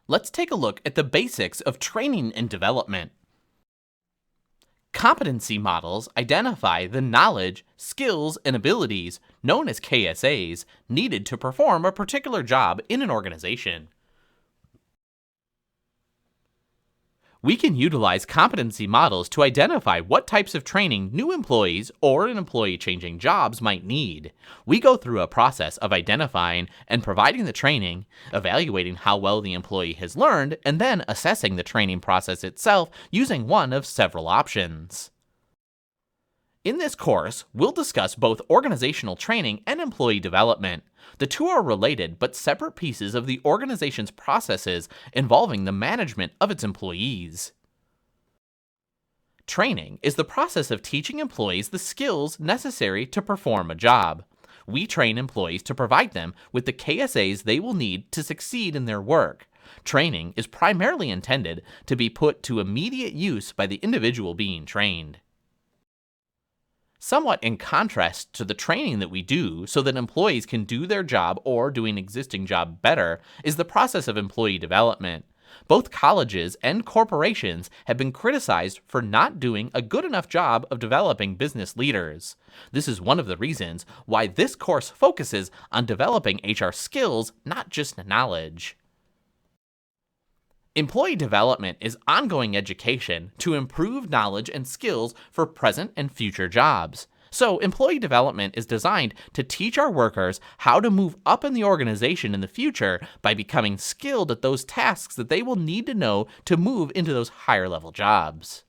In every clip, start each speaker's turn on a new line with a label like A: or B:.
A: Let's take a look at the basics of training and development. Competency models identify the knowledge, skills, and abilities, known as KSAs, needed to perform a particular job in an organization. We can utilize competency models to identify what types of training new employees or an employee changing jobs might need. We go through a process of identifying and providing the training, evaluating how well the employee has learned, and then assessing the training process itself using one of several options. In this course, we'll discuss both organizational training and employee development. The two are related but separate pieces of the organization's processes involving the management of its employees. Training is the process of teaching employees the skills necessary to perform a job. We train employees to provide them with the KSAs they will need to succeed in their work. Training is primarily intended to be put to immediate use by the individual being trained. Somewhat in contrast to the training that we do so that employees can do their job or do an existing job better is the process of employee development. Both colleges and corporations have been criticized for not doing a good enough job of developing business leaders. This is one of the reasons why this course focuses on developing HR skills, not just knowledge. Employee development is ongoing education to improve knowledge and skills for present and future jobs. So, employee development is designed to teach our workers how to move up in the organization in the future by becoming skilled at those tasks that they will need to know to move into those higher level jobs.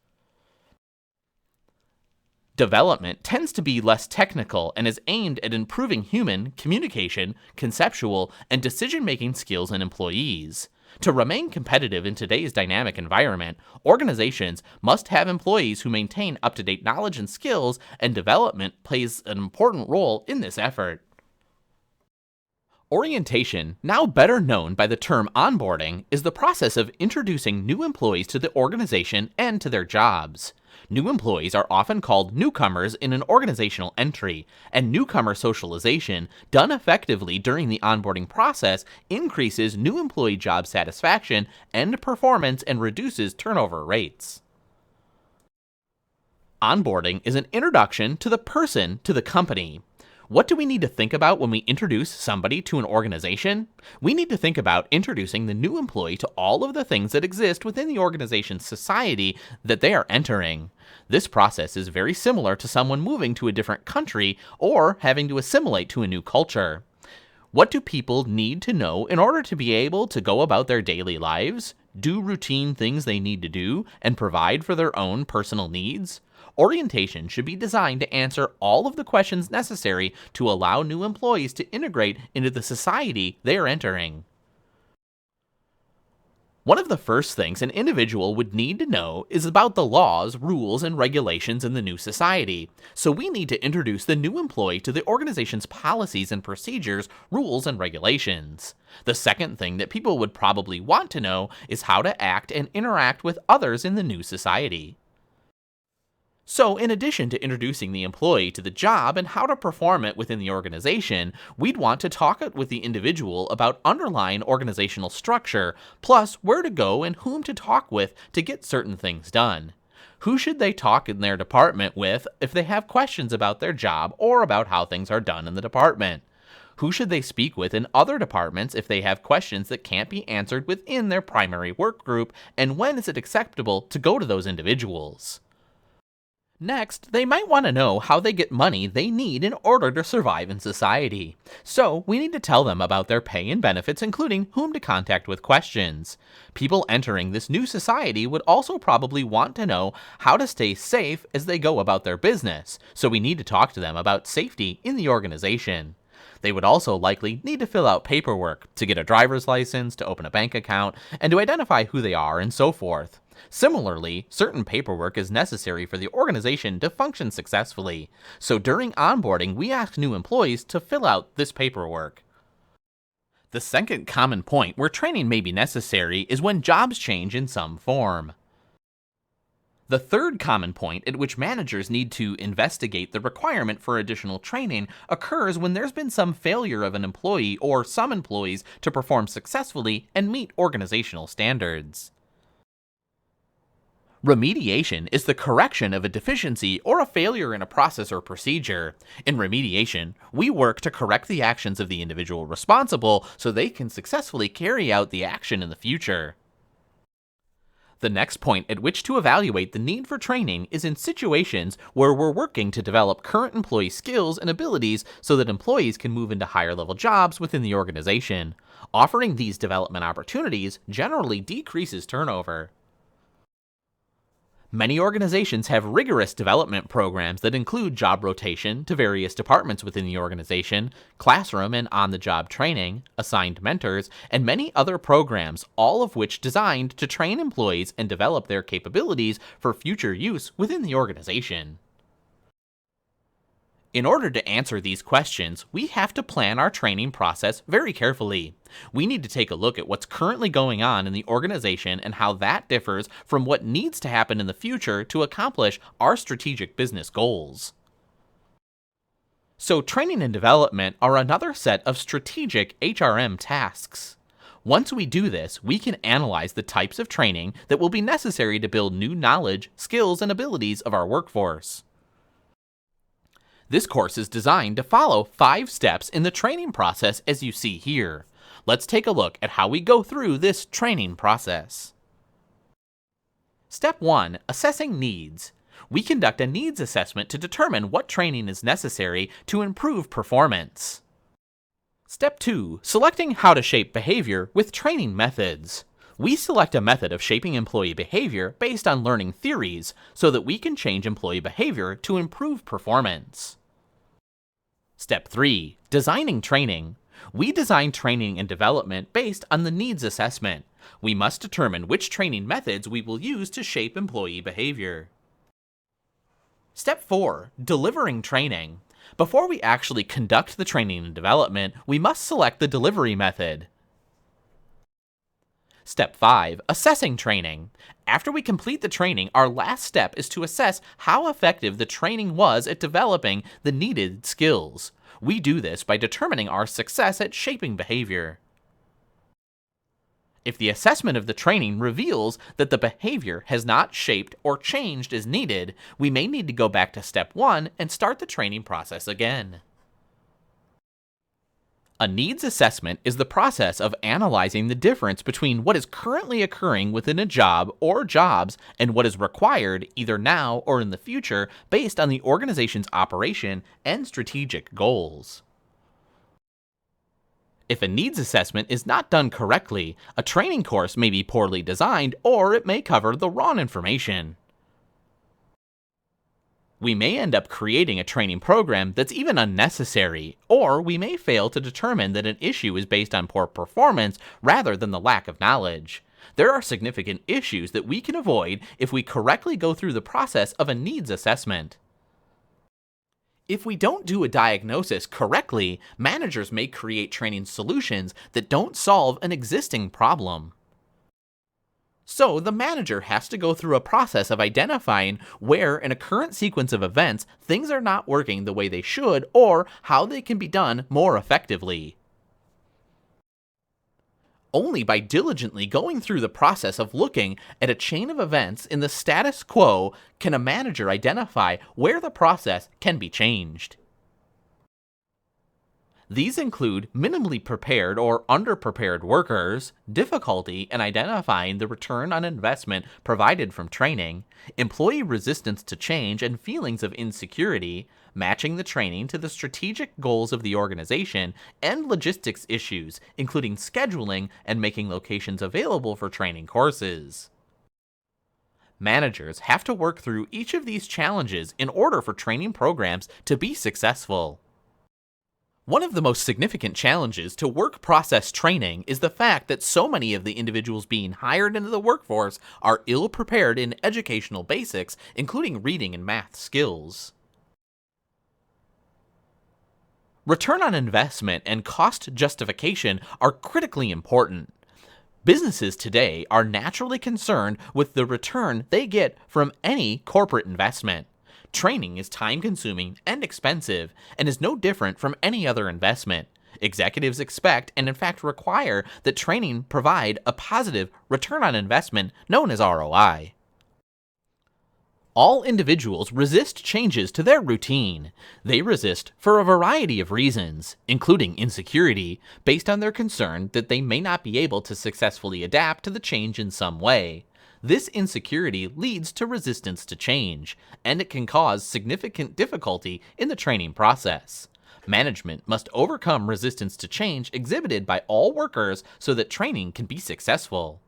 A: Development tends to be less technical and is aimed at improving human, communication, conceptual, and decision-making skills in employees. To remain competitive in today's dynamic environment, organizations must have employees who maintain up-to-date knowledge and skills, and development plays an important role in this effort. Orientation, now better known by the term onboarding, is the process of introducing new employees to the organization and to their jobs. New employees are often called newcomers in an organizational entry, and newcomer socialization, done effectively during the onboarding process, increases new employee job satisfaction and performance and reduces turnover rates. Onboarding is an introduction to the person to the company. What do we need to think about when we introduce somebody to an organization? We need to think about introducing the new employee to all of the things that exist within the organization's society that they are entering. This process is very similar to someone moving to a different country or having to assimilate to a new culture. What do people need to know in order to be able to go about their daily lives, do routine things they need to do, and provide for their own personal needs? Orientation should be designed to answer all of the questions necessary to allow new employees to integrate into the society they are entering. One of the first things an individual would need to know is about the laws, rules, and regulations in the new society. So we need to introduce the new employee to the organization's policies and procedures, rules, and regulations. The second thing that people would probably want to know is how to act and interact with others in the new society. So, in addition to introducing the employee to the job and how to perform it within the organization, we'd want to talk with the individual about underlying organizational structure, plus where to go and whom to talk with to get certain things done. Who should they talk in their department with if they have questions about their job or about how things are done in the department? Who should they speak with in other departments if they have questions that can't be answered within their primary work group, and when is it acceptable to go to those individuals? Next, they might want to know how they get money they need in order to survive in society. So, we need to tell them about their pay and benefits, including whom to contact with questions. People entering this new society would also probably want to know how to stay safe as they go about their business, so we need to talk to them about safety in the organization. They would also likely need to fill out paperwork to get a driver's license, to open a bank account, and to identify who they are and so forth. Similarly, certain paperwork is necessary for the organization to function successfully, so during onboarding we ask new employees to fill out this paperwork. The second common point where training may be necessary is when jobs change in some form. The third common point at which managers need to investigate the requirement for additional training occurs when there's been some failure of an employee or some employees to perform successfully and meet organizational standards. Remediation is the correction of a deficiency or a failure in a process or procedure. In remediation, we work to correct the actions of the individual responsible so they can successfully carry out the action in the future. The next point at which to evaluate the need for training is in situations where we're working to develop current employee skills and abilities so that employees can move into higher level jobs within the organization. Offering these development opportunities generally decreases turnover. Many organizations have rigorous development programs that include job rotation to various departments within the organization, classroom and on-the-job training, assigned mentors, and many other programs, all of which designed to train employees and develop their capabilities for future use within the organization. In order to answer these questions, we have to plan our training process very carefully. We need to take a look at what's currently going on in the organization and how that differs from what needs to happen in the future to accomplish our strategic business goals. So training and development are another set of strategic HRM tasks. Once we do this, we can analyze the types of training that will be necessary to build new knowledge, skills, and abilities of our workforce. This course is designed to follow 5 steps in the training process as you see here. Let's take a look at how we go through this training process. Step 1. Assessing needs. We conduct a needs assessment to determine what training is necessary to improve performance. Step 2. Selecting how to shape behavior with training methods. We select a method of shaping employee behavior based on learning theories so that we can change employee behavior to improve performance. Step 3. Designing training. We design training and development based on the needs assessment. We must determine which training methods we will use to shape employee behavior. Step 4. Delivering training. Before we actually conduct the training and development, we must select the delivery method. Step 5. Assessing training. After we complete the training, our last step is to assess how effective the training was at developing the needed skills. We do this by determining our success at shaping behavior. If the assessment of the training reveals that the behavior has not shaped or changed as needed, we may need to go back to step 1 and start the training process again. A needs assessment is the process of analyzing the difference between what is currently occurring within a job or jobs and what is required either now or in the future based on the organization's operation and strategic goals. If a needs assessment is not done correctly, a training course may be poorly designed or it may cover the wrong information. We may end up creating a training program that's even unnecessary, or we may fail to determine that an issue is based on poor performance rather than the lack of knowledge. There are significant issues that we can avoid if we correctly go through the process of a needs assessment. If we don't do a diagnosis correctly, managers may create training solutions that don't solve an existing problem. So the manager has to go through a process of identifying where in a current sequence of events things are not working the way they should or how they can be done more effectively. Only by diligently going through the process of looking at a chain of events in the status quo can a manager identify where the process can be changed. These include minimally prepared or underprepared workers, difficulty in identifying the return on investment provided from training, employee resistance to change and feelings of insecurity, matching the training to the strategic goals of the organization, and logistics issues, including scheduling and making locations available for training courses. Managers have to work through each of these challenges in order for training programs to be successful. One of the most significant challenges to work process training is the fact that so many of the individuals being hired into the workforce are ill-prepared in educational basics, including reading and math skills. Return on investment and cost justification are critically important. Businesses today are naturally concerned with the return they get from any corporate investment. Training is time-consuming and expensive, and is no different from any other investment. Executives expect, and in fact require, that training provide a positive return on investment known as ROI. All individuals resist changes to their routine. They resist for a variety of reasons, including insecurity, based on their concern that they may not be able to successfully adapt to the change in some way. This insecurity leads to resistance to change, and it can cause significant difficulty in the training process. Management must overcome resistance to change exhibited by all workers so that training can be successful.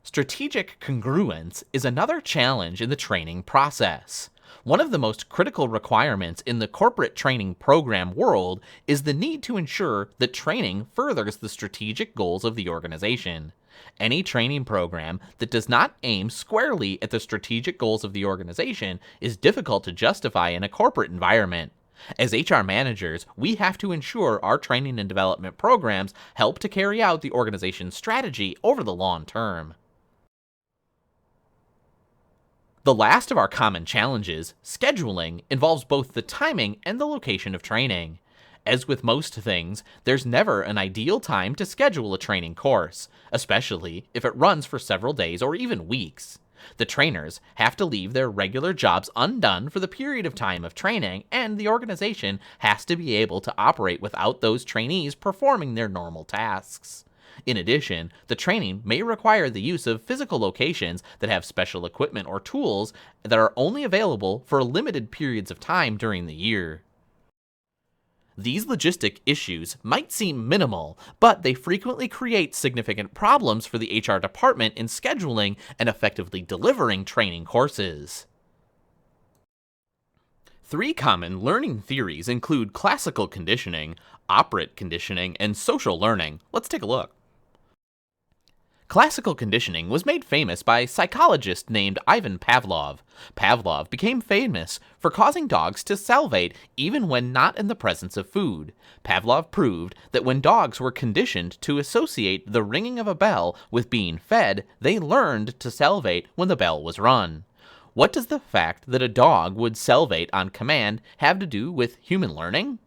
A: Strategic congruence is another challenge in the training process. One of the most critical requirements in the corporate training program world is the need to ensure that training furthers the strategic goals of the organization. Any training program that does not aim squarely at the strategic goals of the organization is difficult to justify in a corporate environment. As HR managers, we have to ensure our training and development programs help to carry out the organization's strategy over the long term. The last of our common challenges, scheduling, involves both the timing and the location of training. As with most things, there's never an ideal time to schedule a training course, especially if it runs for several days or even weeks. The trainers have to leave their regular jobs undone for the period of time of training, and the organization has to be able to operate without those trainees performing their normal tasks. In addition, the training may require the use of physical locations that have special equipment or tools that are only available for limited periods of time during the year. These logistic issues might seem minimal, but they frequently create significant problems for the HR department in scheduling and effectively delivering training courses. 3 common learning theories include classical conditioning, operant conditioning, and social learning. Let's take a look. Classical conditioning was made famous by a psychologist named Ivan Pavlov. Pavlov became famous for causing dogs to salivate even when not in the presence of food. Pavlov proved that when dogs were conditioned to associate the ringing of a bell with being fed, they learned to salivate when the bell was rung. What does the fact that a dog would salivate on command have to do with human learning?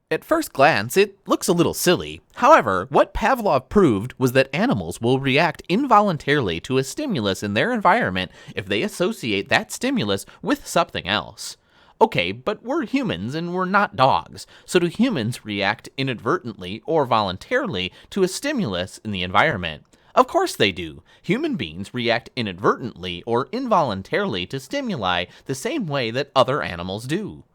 A: At first glance, it looks a little silly. However, what Pavlov proved was that animals will react involuntarily to a stimulus in their environment if they associate that stimulus with something else. Okay, but we're humans and we're not dogs, so do humans react inadvertently or voluntarily to a stimulus in the environment? Of course they do. Human beings react inadvertently or involuntarily to stimuli the same way that other animals do.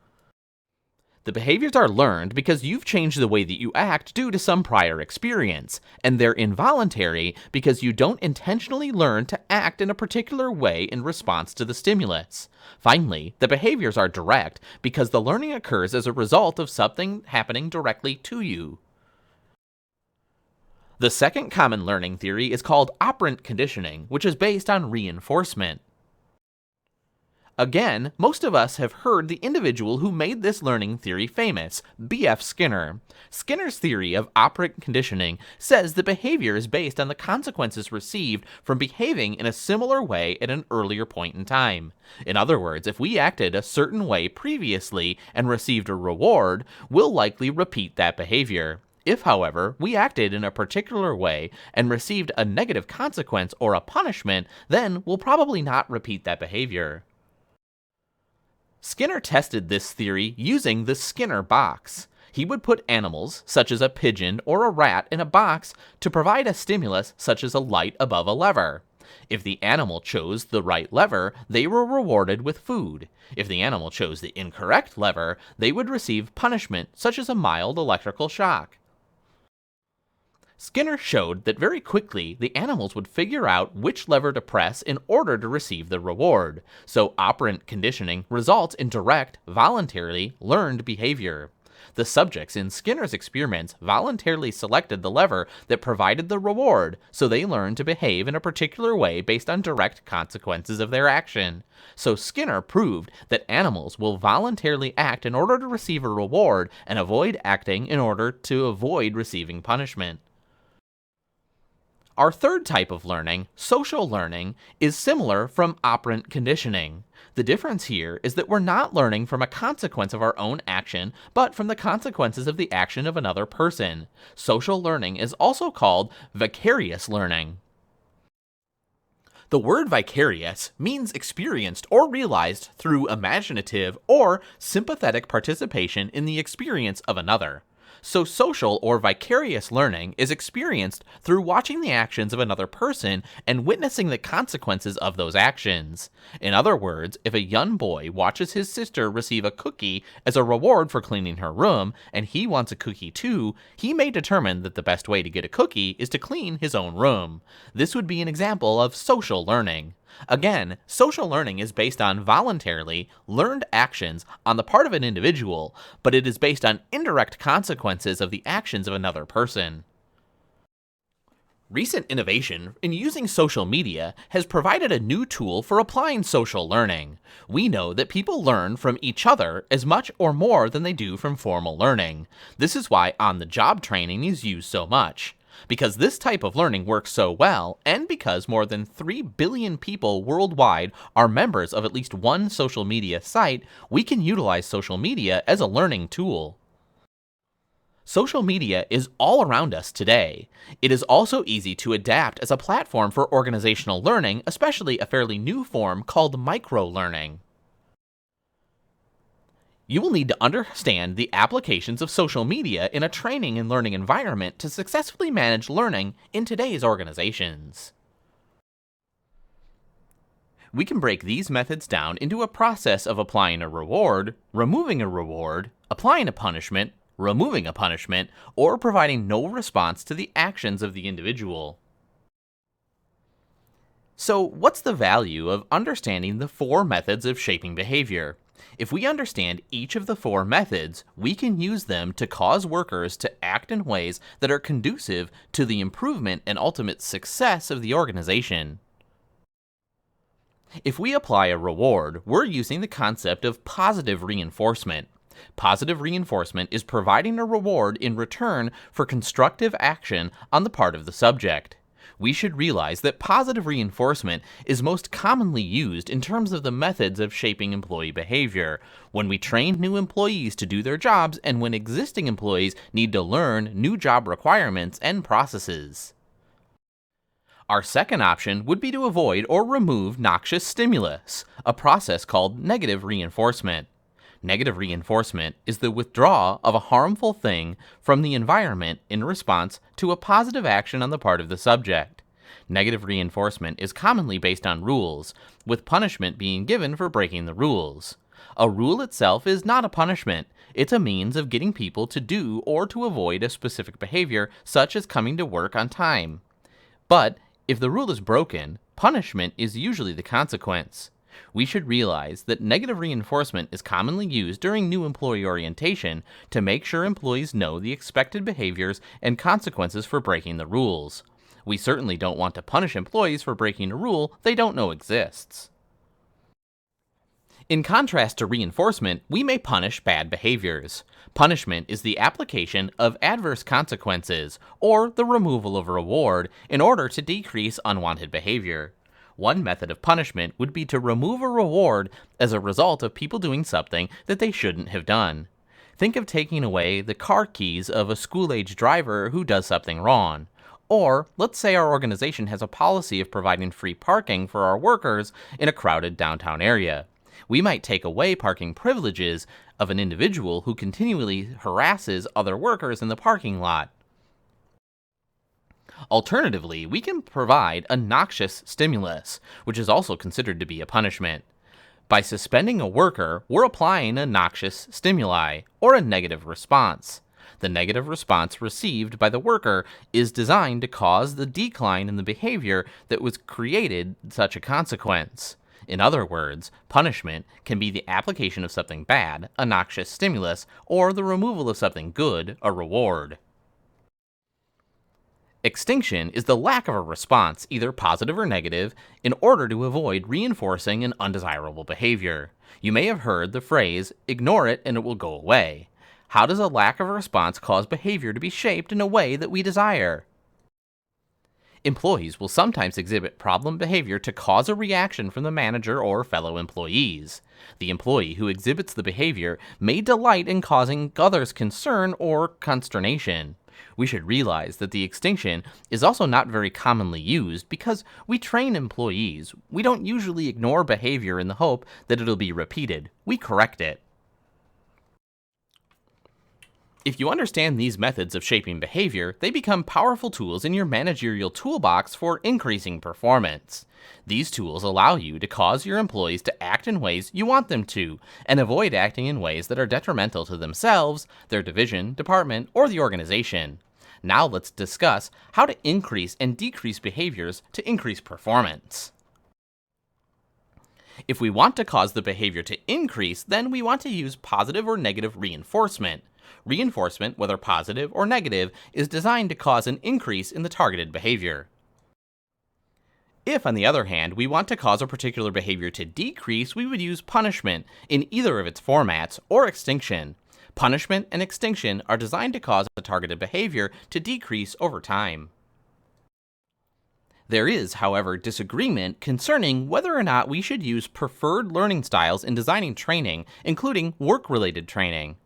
A: The behaviors are learned because you've changed the way that you act due to some prior experience, and they're involuntary because you don't intentionally learn to act in a particular way in response to the stimulus. Finally, the behaviors are direct because the learning occurs as a result of something happening directly to you. The second common learning theory is called operant conditioning, which is based on reinforcement. Again, most of us have heard the individual who made this learning theory famous, B.F. Skinner. Skinner's theory of operant conditioning says that behavior is based on the consequences received from behaving in a similar way at an earlier point in time. In other words, if we acted a certain way previously and received a reward, we'll likely repeat that behavior. If, however, we acted in a particular way and received a negative consequence or a punishment, then we'll probably not repeat that behavior. Skinner tested this theory using the Skinner box. He would put animals, such as a pigeon or a rat, in a box to provide a stimulus such as a light above a lever. If the animal chose the right lever, they were rewarded with food. If the animal chose the incorrect lever, they would receive punishment such as a mild electrical shock. Skinner showed that very quickly the animals would figure out which lever to press in order to receive the reward, so operant conditioning results in direct, voluntarily learned behavior. The subjects in Skinner's experiments voluntarily selected the lever that provided the reward, so they learned to behave in a particular way based on direct consequences of their action. So Skinner proved that animals will voluntarily act in order to receive a reward and avoid acting in order to avoid receiving punishment. Our third type of learning, social learning, is similar from operant conditioning. The difference here is that we're not learning from a consequence of our own action, but from the consequences of the action of another person. Social learning is also called vicarious learning. The word vicarious means experienced or realized through imaginative or sympathetic participation in the experience of another. So social or vicarious learning is experienced through watching the actions of another person and witnessing the consequences of those actions. In other words, if a young boy watches his sister receive a cookie as a reward for cleaning her room, and he wants a cookie too, he may determine that the best way to get a cookie is to clean his own room. This would be an example of social learning. Again, social learning is based on voluntarily learned actions on the part of an individual, but it is based on indirect consequences of the actions of another person. Recent innovation in using social media has provided a new tool for applying social learning. We know that people learn from each other as much or more than they do from formal learning. This is why on-the-job training is used so much. Because this type of learning works so well, and because more than 3 billion people worldwide are members of at least one social media site, we can utilize social media as a learning tool. Social media is all around us today. It is also easy to adapt as a platform for organizational learning, especially a fairly new form called micro-learning. You will need to understand the applications of social media in a training and learning environment to successfully manage learning in today's organizations. We can break these methods down into a process of applying a reward, removing a reward, applying a punishment, removing a punishment, or providing no response to the actions of the individual. So, what's the value of understanding the 4 methods of shaping behavior? If we understand each of the 4 methods, we can use them to cause workers to act in ways that are conducive to the improvement and ultimate success of the organization. If we apply a reward, we're using the concept of positive reinforcement. Positive reinforcement is providing a reward in return for constructive action on the part of the subject. We should realize that positive reinforcement is most commonly used in terms of the methods of shaping employee behavior, when we train new employees to do their jobs and when existing employees need to learn new job requirements and processes. Our second option would be to avoid or remove noxious stimulus, a process called negative reinforcement. Negative reinforcement is the withdrawal of a harmful thing from the environment in response to a positive action on the part of the subject. Negative reinforcement is commonly based on rules, with punishment being given for breaking the rules. A rule itself is not a punishment. It's a means of getting people to do or to avoid a specific behavior, such as coming to work on time. But if the rule is broken, punishment is usually the consequence. We should realize that negative reinforcement is commonly used during new employee orientation to make sure employees know the expected behaviors and consequences for breaking the rules. We certainly don't want to punish employees for breaking a rule they don't know exists. In contrast to reinforcement, we may punish bad behaviors. Punishment is the application of adverse consequences, or the removal of a reward, in order to decrease unwanted behavior. One method of punishment would be to remove a reward as a result of people doing something that they shouldn't have done. Think of taking away the car keys of a school-age driver who does something wrong. Or, let's say our organization has a policy of providing free parking for our workers in a crowded downtown area. We might take away parking privileges of an individual who continually harasses other workers in the parking lot. Alternatively, we can provide a noxious stimulus, which is also considered to be a punishment. By suspending a worker, we're applying a noxious stimuli, or a negative response. The negative response received by the worker is designed to cause the decline in the behavior that was created such a consequence. In other words, punishment can be the application of something bad, a noxious stimulus, or the removal of something good, a reward. Extinction is the lack of a response, either positive or negative, in order to avoid reinforcing an undesirable behavior. You may have heard the phrase, ignore it and it will go away. How does a lack of a response cause behavior to be shaped in a way that we desire? Employees will sometimes exhibit problem behavior to cause a reaction from the manager or fellow employees. The employee who exhibits the behavior may delight in causing others concern or consternation. We should realize that the extinction is also not very commonly used because we train employees. We don't usually ignore behavior in the hope that it'll be repeated. We correct it. If you understand these methods of shaping behavior, they become powerful tools in your managerial toolbox for increasing performance. These tools allow you to cause your employees to act in ways you want them to, and avoid acting in ways that are detrimental to themselves, their division, department, or the organization. Now let's discuss how to increase and decrease behaviors to increase performance. If we want to cause the behavior to increase, then we want to use positive or negative reinforcement. Reinforcement, whether positive or negative, is designed to cause an increase in the targeted behavior. If, on the other hand, we want to cause a particular behavior to decrease, we would use punishment in either of its formats or extinction. Punishment and extinction are designed to cause a targeted behavior to decrease over time. There is, however, disagreement concerning whether or not we should use preferred learning styles in designing training, including work-related training.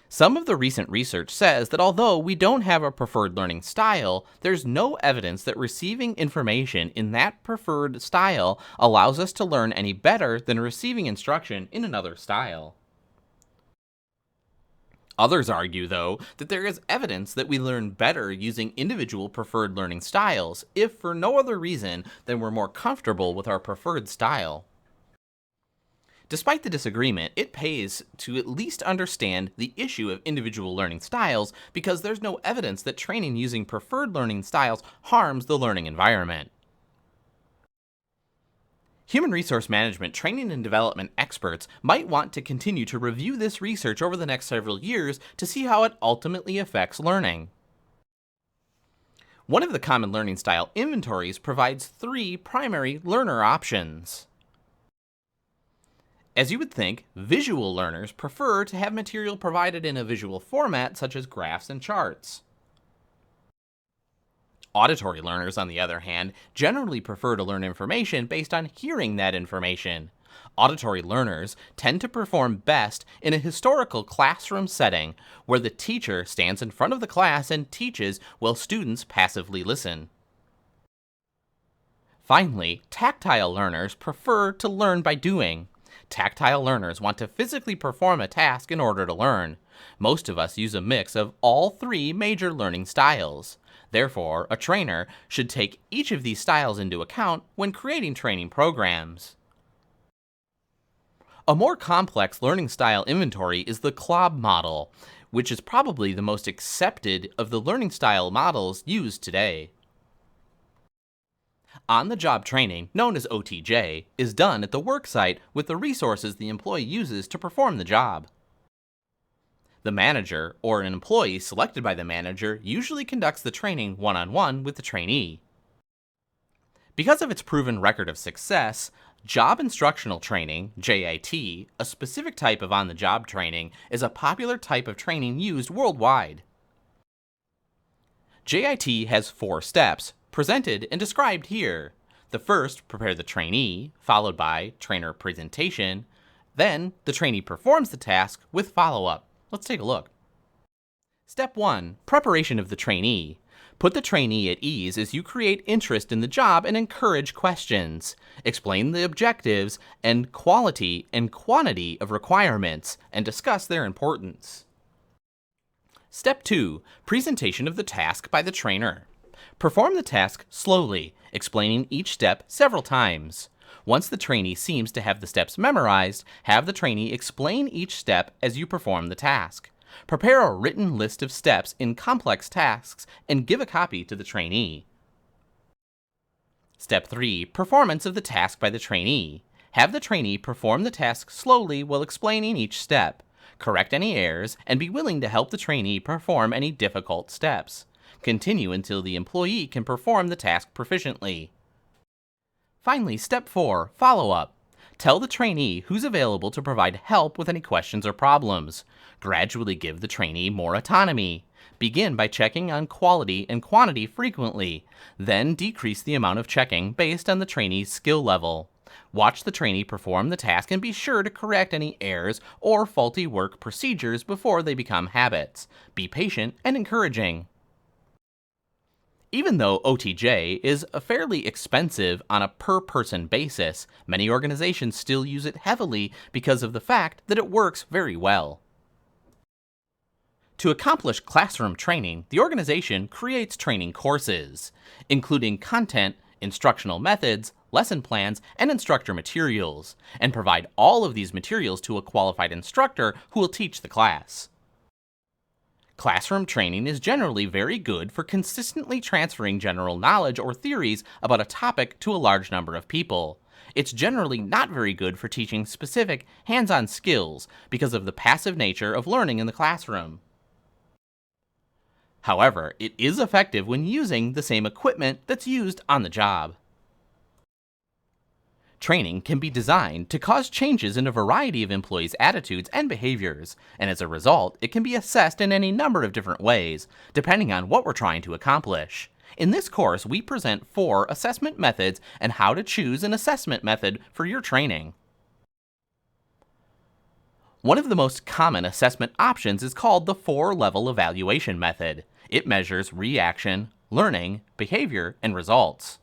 A: Some of the recent research says that although we don't have a preferred learning style, there's no evidence that receiving information in that preferred style allows us to learn any better than receiving instruction in another style. Others argue, though, that there is evidence that we learn better using individual preferred learning styles, if for no other reason than we're more comfortable with our preferred style. Despite the disagreement, it pays to at least understand the issue of individual learning styles because there's no evidence that training using preferred learning styles harms the learning environment. Human resource management training and development experts might want to continue to review this research over the next several years to see how it ultimately affects learning. One of the common learning style inventories provides 3 primary learner options. As you would think, visual learners prefer to have material provided in a visual format such as graphs and charts. Auditory learners, on the other hand, generally prefer to learn information based on hearing that information. Auditory learners tend to perform best in a historical classroom setting where the teacher stands in front of the class and teaches while students passively listen. Finally, tactile learners prefer to learn by doing. Tactile learners want to physically perform a task in order to learn. Most of us use a mix of all 3 major learning styles. Therefore, a trainer should take each of these styles into account when creating training programs. A more complex learning style inventory is the CLOB model, which is probably the most accepted of the learning style models used today. On-the-job training, known as OTJ, is done at the worksite with the resources the employee uses to perform the job. The manager, or an employee selected by the manager, usually conducts the training one-on-one with the trainee. Because of its proven record of success, Job Instructional Training, JIT, a specific type of on-the-job training, is a popular type of training used worldwide. JIT has 4 steps, presented and described here. The first, prepare the trainee, followed by trainer presentation. Then, the trainee performs the task with follow-up. Let's take a look. Step 1, preparation of the trainee. Put the trainee at ease as you create interest in the job and encourage questions. Explain the objectives and quality and quantity of requirements and discuss their importance. Step 2, presentation of the task by the trainer. Perform the task slowly, explaining each step several times. Once the trainee seems to have the steps memorized, have the trainee explain each step as you perform the task. Prepare a written list of steps in complex tasks and give a copy to the trainee. Step 3, performance of the task by the trainee. Have the trainee perform the task slowly while explaining each step. Correct any errors and be willing to help the trainee perform any difficult steps. Continue until the employee can perform the task proficiently. Finally, step 4, follow-up. Tell the trainee who's available to provide help with any questions or problems. Gradually give the trainee more autonomy. Begin by checking on quality and quantity frequently, then decrease the amount of checking based on the trainee's skill level. Watch the trainee perform the task and be sure to correct any errors or faulty work procedures before they become habits. Be patient and encouraging. Even though OTJ is fairly expensive on a per-person basis, many organizations still use it heavily because of the fact that it works very well. To accomplish classroom training, the organization creates training courses, including content, instructional methods, lesson plans, and instructor materials, and provide all of these materials to a qualified instructor who will teach the class. Classroom training is generally very good for consistently transferring general knowledge or theories about a topic to a large number of people. It's generally not very good for teaching specific, hands-on skills because of the passive nature of learning in the classroom. However, it is effective when using the same equipment that's used on the job. Training can be designed to cause changes in a variety of employees' attitudes and behaviors, and as a result, it can be assessed in any number of different ways, depending on what we're trying to accomplish. In this course, we present 4 assessment methods and how to choose an assessment method for your training. One of the most common assessment options is called the 4-level evaluation method. It measures reaction, learning, behavior, and results.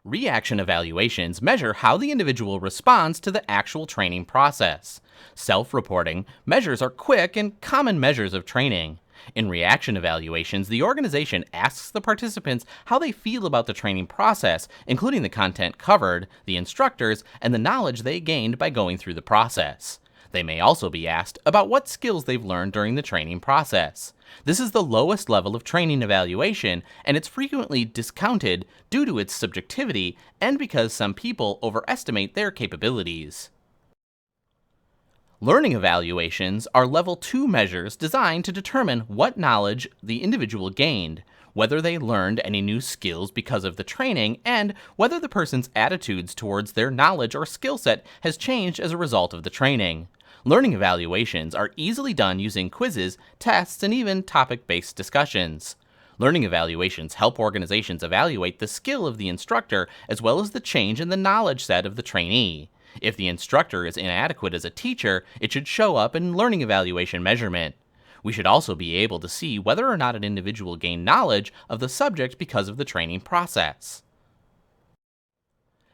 A: Reaction evaluations measure how the individual responds to the actual training process. Self-reporting measures are quick and common measures of training. In reaction evaluations, the organization asks the participants how they feel about the training process, including the content covered, the instructors, and the knowledge they gained by going through the process. They may also be asked about what skills they've learned during the training process. This is the lowest level of training evaluation, and it's frequently discounted due to its subjectivity and because some people overestimate their capabilities. Learning evaluations are level 2 measures designed to determine what knowledge the individual gained, whether they learned any new skills because of the training, and whether the person's attitudes towards their knowledge or skill set has changed as a result of the training. Learning evaluations are easily done using quizzes, tests, and even topic-based discussions. Learning evaluations help organizations evaluate the skill of the instructor as well as the change in the knowledge set of the trainee. If the instructor is inadequate as a teacher, it should show up in learning evaluation measurement. We should also be able to see whether or not an individual gained knowledge of the subject because of the training process.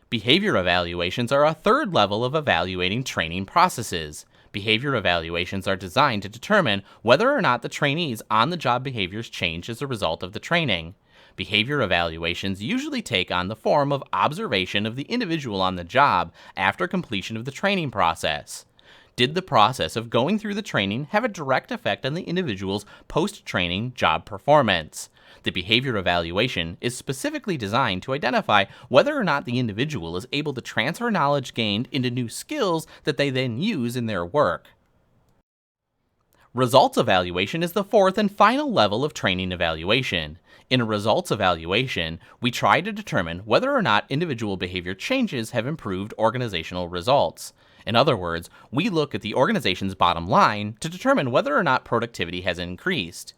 A: Behavior evaluations are a 3rd level of evaluating training processes. Behavior evaluations are designed to determine whether or not the trainee's on-the-job behaviors change as a result of the training. Behavior evaluations usually take on the form of observation of the individual on the job after completion of the training process. Did the process of going through the training have a direct effect on the individual's post-training job performance? The behavior evaluation is specifically designed to identify whether or not the individual is able to transfer knowledge gained into new skills that they then use in their work. Results evaluation is the 4th and final level of training evaluation. In a results evaluation, we try to determine whether or not individual behavior changes have improved organizational results. In other words, we look at the organization's bottom line to determine whether or not productivity has increased.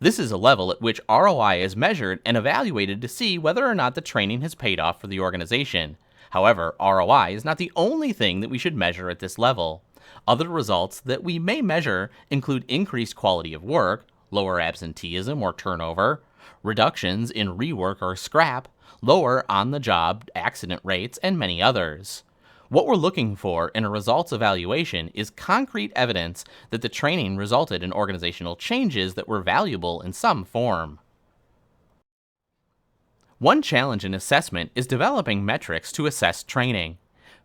A: This is a level at which ROI is measured and evaluated to see whether or not the training has paid off for the organization. However, ROI is not the only thing that we should measure at this level. Other results that we may measure include increased quality of work, lower absenteeism or turnover, reductions in rework or scrap, lower on-the-job accident rates, and many others. What we're looking for in a results evaluation is concrete evidence that the training resulted in organizational changes that were valuable in some form. One challenge in assessment is developing metrics to assess training.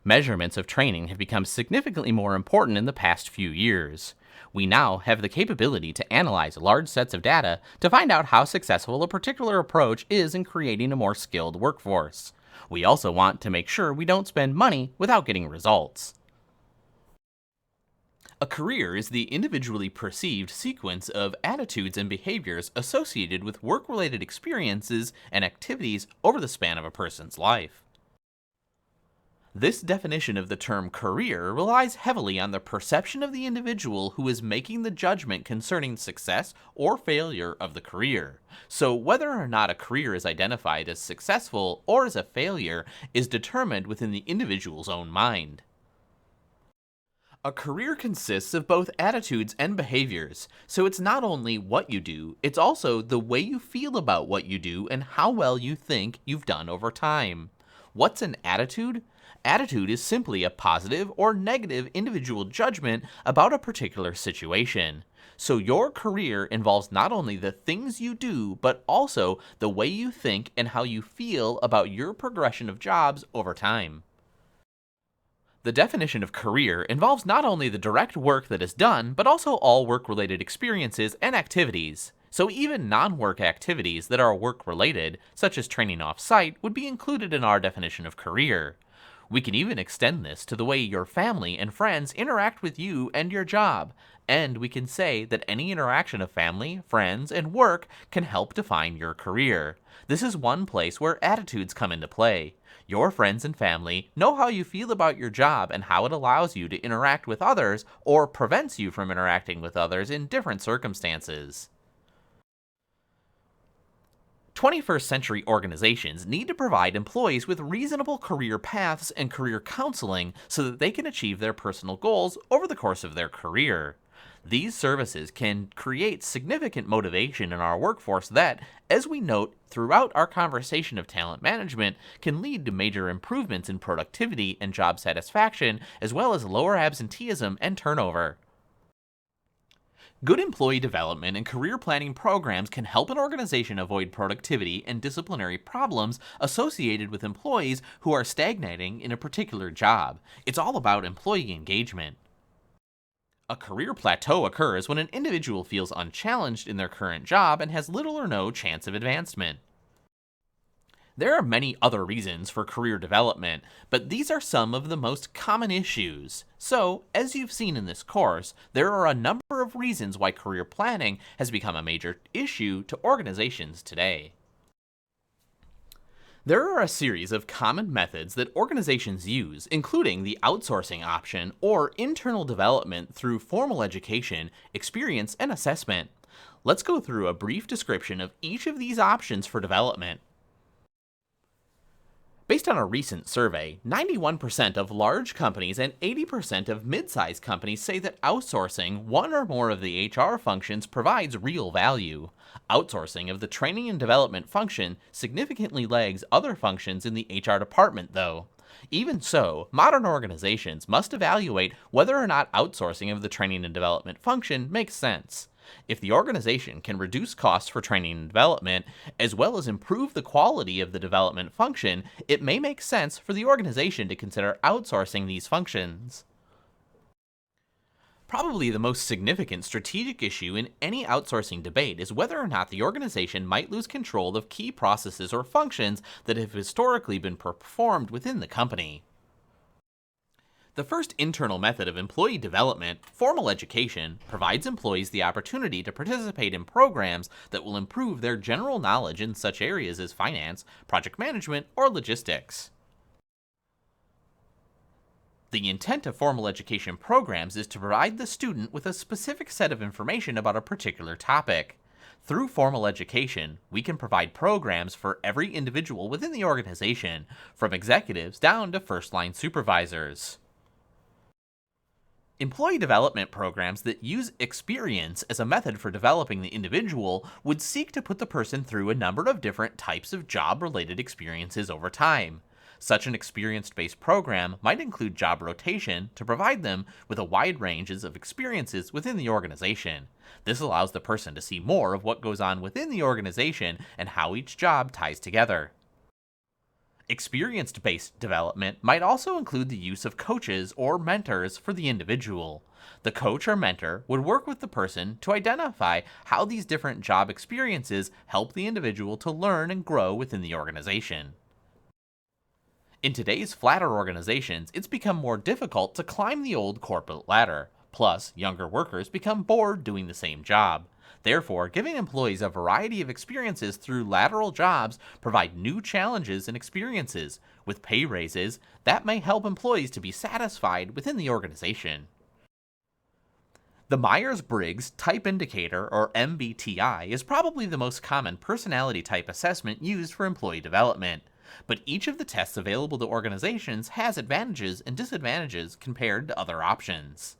A: Measurements of training have become significantly more important in the past few years. We now have the capability to analyze large sets of data to find out how successful a particular approach is in creating a more skilled workforce. We also want to make sure we don't spend money without getting results. A career is the individually perceived sequence of attitudes and behaviors associated with work-related experiences and activities over the span of a person's life. This definition of the term career relies heavily on the perception of the individual who is making the judgment concerning success or failure of the career. So, whether or not a career is identified as successful or as a failure is determined within the individual's own mind. A career consists of both attitudes and behaviors, so it's not only what you do, it's also the way you feel about what you do and how well you think you've done over time. What's an attitude? Attitude is simply a positive or negative individual judgment about a particular situation. So your career involves not only the things you do, but also the way you think and how you feel about your progression of jobs over time. The definition of career involves not only the direct work that is done, but also all work-related experiences and activities. So even non-work activities that are work-related, such as training off-site, would be included in our definition of career. We can even extend this to the way your family and friends interact with you and your job, and we can say that any interaction of family, friends, and work can help define your career. This is one place where attitudes come into play. Your friends and family know how you feel about your job and how it allows you to interact with others or prevents you from interacting with others in different circumstances. 21st century organizations need to provide employees with reasonable career paths and career counseling so that they can achieve their personal goals over the course of their career. These services can create significant motivation in our workforce that, as we note throughout our conversation of talent management, can lead to major improvements in productivity and job satisfaction, as well as lower absenteeism and turnover. Good employee development and career planning programs can help an organization avoid productivity and disciplinary problems associated with employees who are stagnating in a particular job. It's all about employee engagement. A career plateau occurs when an individual feels unchallenged in their current job and has little or no chance of advancement. There are many other reasons for career development, but these are some of the most common issues. So, as you've seen in this course, there are a number of reasons why career planning has become a major issue to organizations today. There are a series of common methods that organizations use, including the outsourcing option or internal development through formal education, experience, and assessment. Let's go through a brief description of each of these options for development. Based on a recent survey, 91% of large companies and 80% of mid-sized companies say that outsourcing one or more of the HR functions provides real value. Outsourcing of the training and development function significantly lags other functions in the HR department, though. Even so, modern organizations must evaluate whether or not outsourcing of the training and development function makes sense. If the organization can reduce costs for training and development, as well as improve the quality of the development function, it may make sense for the organization to consider outsourcing these functions. Probably the most significant strategic issue in any outsourcing debate is whether or not the organization might lose control of key processes or functions that have historically been performed within the company. The first internal method of employee development, formal education, provides employees the opportunity to participate in programs that will improve their general knowledge in such areas as finance, project management, or logistics. The intent of formal education programs is to provide the student with a specific set of information about a particular topic. Through formal education, we can provide programs for every individual within the organization, from executives down to first-line supervisors. Employee development programs that use experience as a method for developing the individual would seek to put the person through a number of different types of job-related experiences over time. Such an experience-based program might include job rotation to provide them with a wide range of experiences within the organization. This allows the person to see more of what goes on within the organization and how each job ties together. Experience-based development might also include the use of coaches or mentors for the individual. The coach or mentor would work with the person to identify how these different job experiences help the individual to learn and grow within the organization. In today's flatter organizations, it's become more difficult to climb the old corporate ladder. Plus, younger workers become bored doing the same job. Therefore, giving employees a variety of experiences through lateral jobs provide new challenges and experiences. With pay raises, that may help employees to be satisfied within the organization. The Myers-Briggs Type Indicator, or MBTI, is probably the most common personality type assessment used for employee development. But each of the tests available to organizations has advantages and disadvantages compared to other options.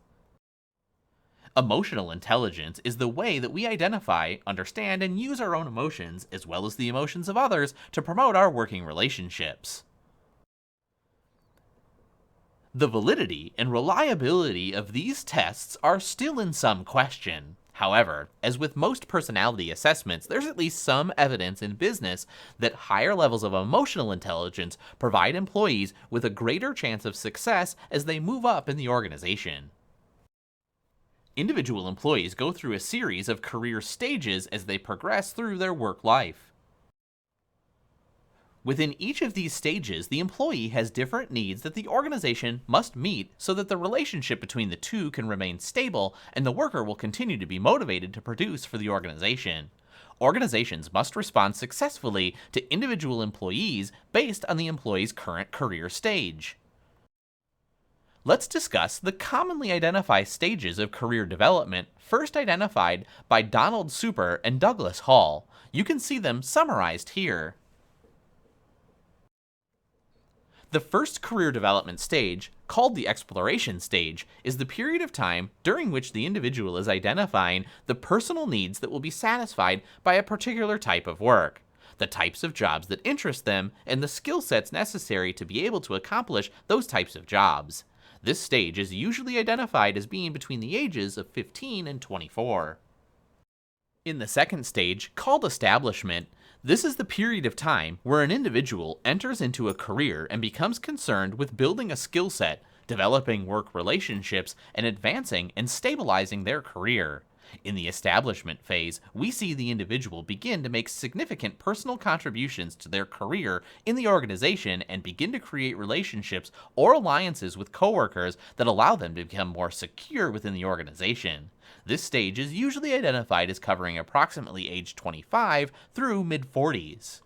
A: Emotional intelligence is the way that we identify, understand, and use our own emotions, as well as the emotions of others, to promote our working relationships. The validity and reliability of these tests are still in some question. However, as with most personality assessments, there's at least some evidence in business that higher levels of emotional intelligence provide employees with a greater chance of success as they move up in the organization. Individual employees go through a series of career stages as they progress through their work life. Within each of these stages, the employee has different needs that the organization must meet so that the relationship between the two can remain stable and the worker will continue to be motivated to produce for the organization. Organizations must respond successfully to individual employees based on the employee's current career stage. Let's discuss the commonly identified stages of career development, first identified by Donald Super and Douglas Hall. You can see them summarized here. The first career development stage, called the exploration stage, is the period of time during which the individual is identifying the personal needs that will be satisfied by a particular type of work, the types of jobs that interest them, and the skill sets necessary to be able to accomplish those types of jobs. This stage is usually identified as being between the ages of 15 and 24. In the second stage, called establishment, this is the period of time where an individual enters into a career and becomes concerned with building a skill set, developing work relationships, and advancing and stabilizing their career. In the establishment phase, we see the individual begin to make significant personal contributions to their career in the organization and begin to create relationships or alliances with coworkers that allow them to become more secure within the organization. This stage is usually identified as covering approximately age 25 through mid-40s.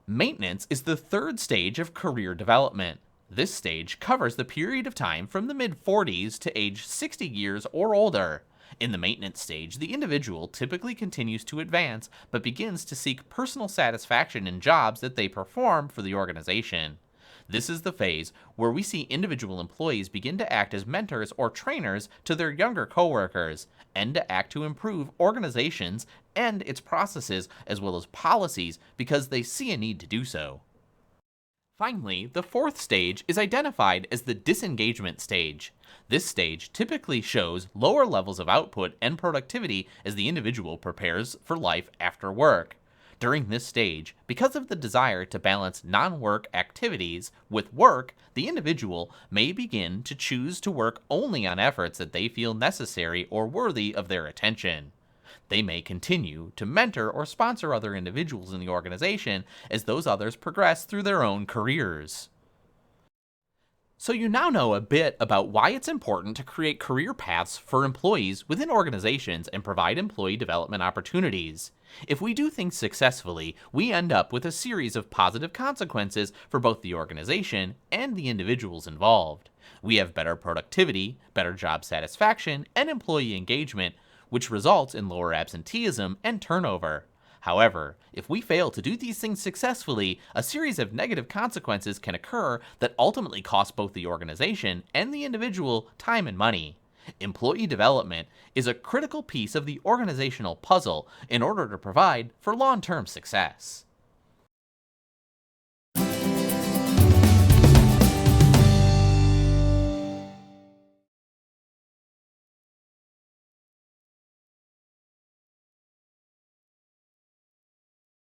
A: Maintenance is the third stage of career development. This stage covers the period of time from the mid-40s to age 60 years or older. In the maintenance stage, the individual typically continues to advance, but begins to seek personal satisfaction in jobs that they perform for the organization. This is the phase where we see individual employees begin to act as mentors or trainers to their younger coworkers, and to act to improve organizations and its processes as well as policies because they see a need to do so. Finally, the fourth stage is identified as the disengagement stage. This stage typically shows lower levels of output and productivity as the individual prepares for life after work. During this stage, because of the desire to balance non-work activities with work, the individual may begin to choose to work only on efforts that they feel necessary or worthy of their attention. They may continue to mentor or sponsor other individuals in the organization as those others progress through their own careers. So you now know a bit about why it's important to create career paths for employees within organizations and provide employee development opportunities. If we do things successfully, we end up with a series of positive consequences for both the organization and the individuals involved. We have better productivity, better job satisfaction, and employee engagement, which results in lower absenteeism and turnover. However, if we fail to do these things successfully, a series of negative consequences can occur that ultimately cost both the organization and the individual time and money. Employee development is a critical piece of the organizational puzzle in order to provide for long-term success.